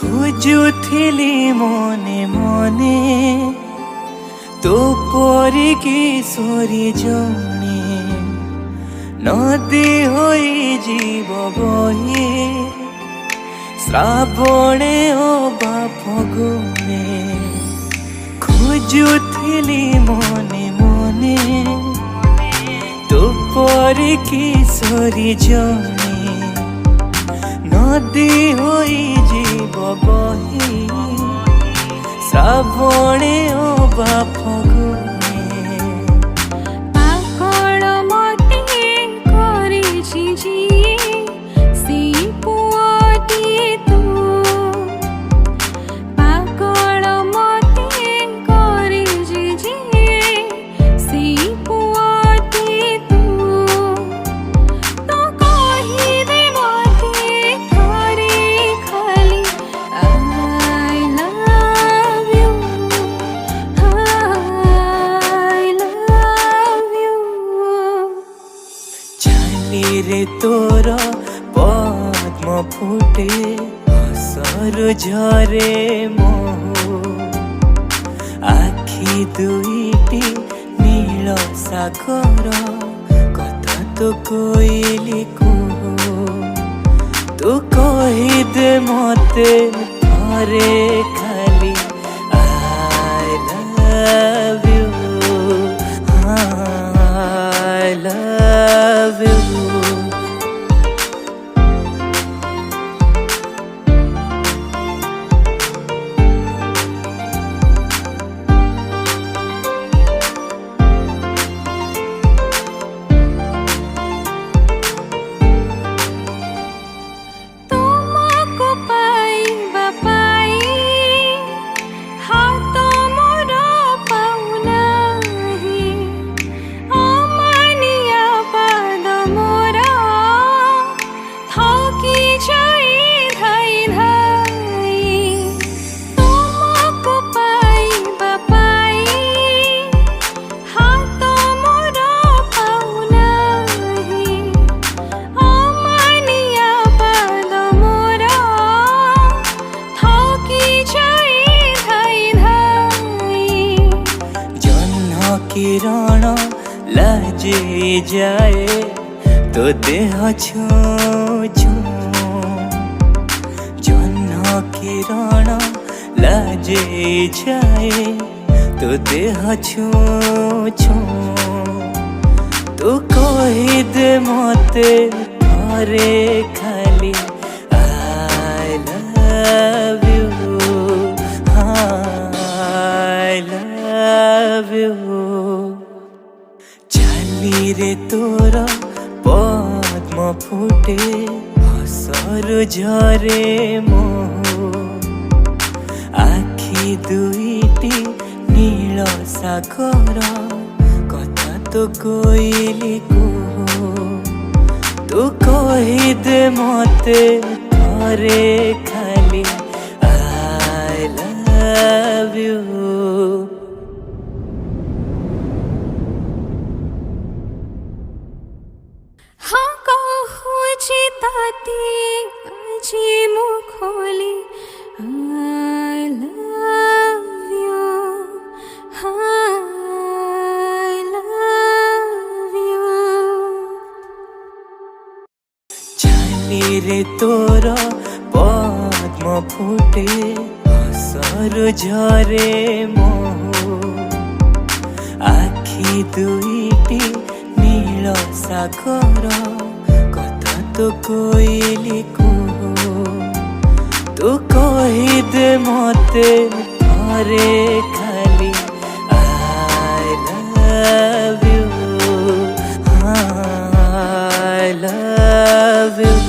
खोजुथिली मने मने तो परी किशोरी जने नदी होई जीव बहे श्रावणे अबा फगुने खोजुथिली मने मने तो परी किशोरी जने नदी होई जीव बहे श्रावणे अबा फगुने पाकल मते करिछि जिए से पुअटी तू पाकल मते करिछि जिए से पुअटी तू तो कहि दे मते थरे खाली I love you चाली रे तोर पद्म फुटे हसर झरे मोह आखि दुईटी नील सागर कथा तो कोइली को तू कहि दे मते थरे खाली I love you I love you तुमको पाइबा पाई हात मोर पाउनाही अमानिया पाद मोर थकी जाइ धाइ धाइ तुमको पाइबा पाई हात मोर पाउनाही अमानिया पाद मोर थकी जाइ धाइ धाइ जह्न किरण लाजे जाए तो देह छो छो जह्न किरण लाजे जाए तो देह छो छो तू कहि दे मते थरे खाली I love you I love you चाली रे तोर पद्म फुटे हसर झरे मोह आखि दुईटी नील सागर कथा तो कोइली को तू कहि दे मते थरे खाली I love you हाँ कहुछि ताती আজি मुखोली I love you I love you चाली रे तोर पद्म फुटे हसर झरे मोह आखि दुईटी नील सागर कथा तो कोइली को तू कहि दे मते थरे खाली I love